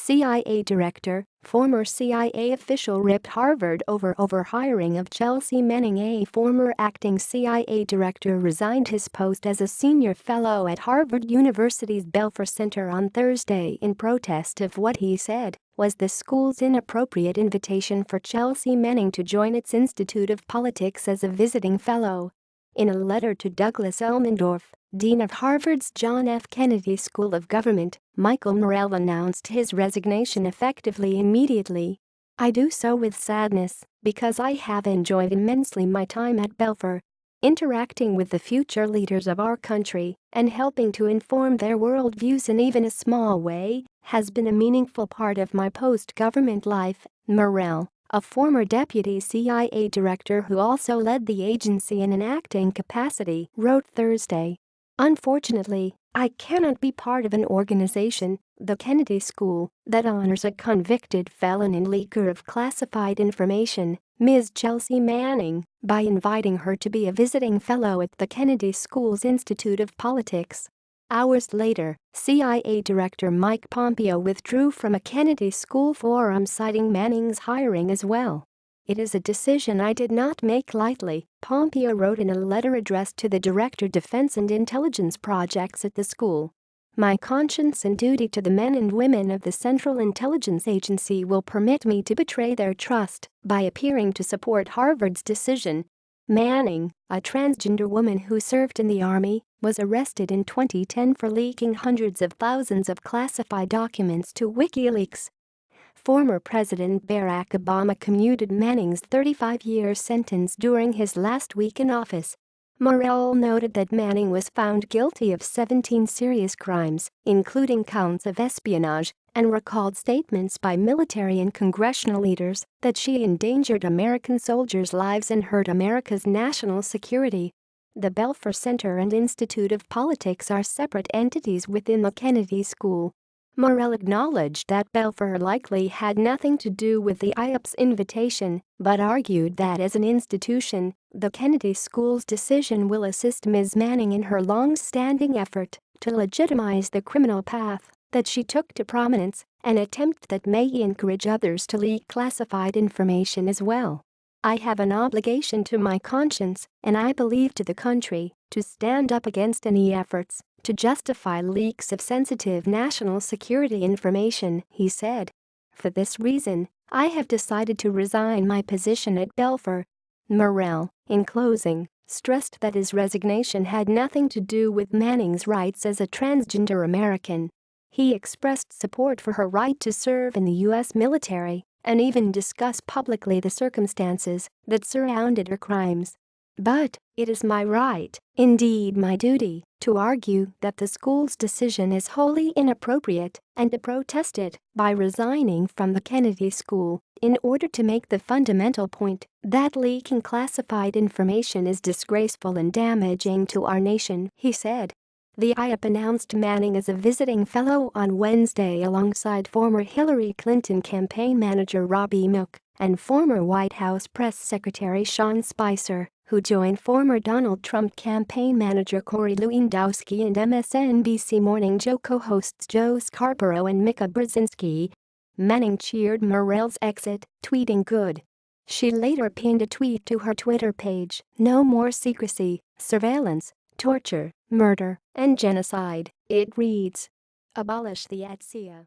CIA director, former CIA official ripped Harvard over hiring of Chelsea Manning. A former acting CIA director resigned his post as a senior fellow at Harvard University's Belfer Center on Thursday in protest of what he said was the school's inappropriate invitation for Chelsea Manning to join its Institute of Politics as a visiting fellow. In a letter to Douglas Elmendorf, dean of Harvard's John F. Kennedy School of Government, Michael Morell announced his resignation effectively immediately. "I do so with sadness because I have enjoyed immensely my time at Belfer. Interacting with the future leaders of our country and helping to inform their worldviews in even a small way has been a meaningful part of my post-government life," Morell, a former deputy CIA director who also led the agency in an acting capacity, wrote Thursday. "Unfortunately, I cannot be part of an organization, the Kennedy School, that honors a convicted felon and leaker of classified information, Ms. Chelsea Manning, by inviting her to be a visiting fellow at the Kennedy School's Institute of Politics." Hours later, CIA Director Mike Pompeo withdrew from a Kennedy School forum citing Manning's hiring as well. "It is a decision I did not make lightly," Pompeo wrote in a letter addressed to the Director Defense and Intelligence Projects at the school. "My conscience and duty to the men and women of the Central Intelligence Agency will permit me to betray their trust by appearing to support Harvard's decision." Manning, a transgender woman who served in the Army, was arrested in 2010 for leaking hundreds of thousands of classified documents to WikiLeaks. Former President Barack Obama commuted Manning's 35-year sentence during his last week in office. Morell noted that Manning was found guilty of 17 serious crimes, including counts of espionage, and recalled statements by military and congressional leaders that she endangered American soldiers' lives and hurt America's national security. The Belfer Center and Institute of Politics are separate entities within the Kennedy School. Morell acknowledged that Belfer likely had nothing to do with the IOP's invitation, but argued that as an institution, the Kennedy School's decision will assist Ms. Manning in her long-standing effort to legitimize the criminal path that she took to prominence, an attempt that may encourage others to leak classified information as well. "I have an obligation to my conscience, and I believe to the country, to stand up against any efforts to justify leaks of sensitive national security information," he said. "For this reason, I have decided to resign my position at Belfer." Morell, in closing, stressed that his resignation had nothing to do with Manning's rights as a transgender American. He expressed support for her right to serve in the U.S. military and even discuss publicly the circumstances that surrounded her crimes. "But it is my right, indeed my duty, to argue that the school's decision is wholly inappropriate and to protest it by resigning from the Kennedy School in order to make the fundamental point that leaking classified information is disgraceful and damaging to our nation," he said. The IOP announced Manning as a visiting fellow on Wednesday alongside former Hillary Clinton campaign manager Robbie Mook and former White House press secretary Sean Spicer, who joined former Donald Trump campaign manager Corey Lewandowski and MSNBC Morning Joe co-hosts Joe Scarborough and Mika Brzezinski. Manning cheered Morell's exit, tweeting "good." She later pinned a tweet to her Twitter page, "No more secrecy, surveillance, torture, murder, and genocide," it reads. "Abolish the ATSEA."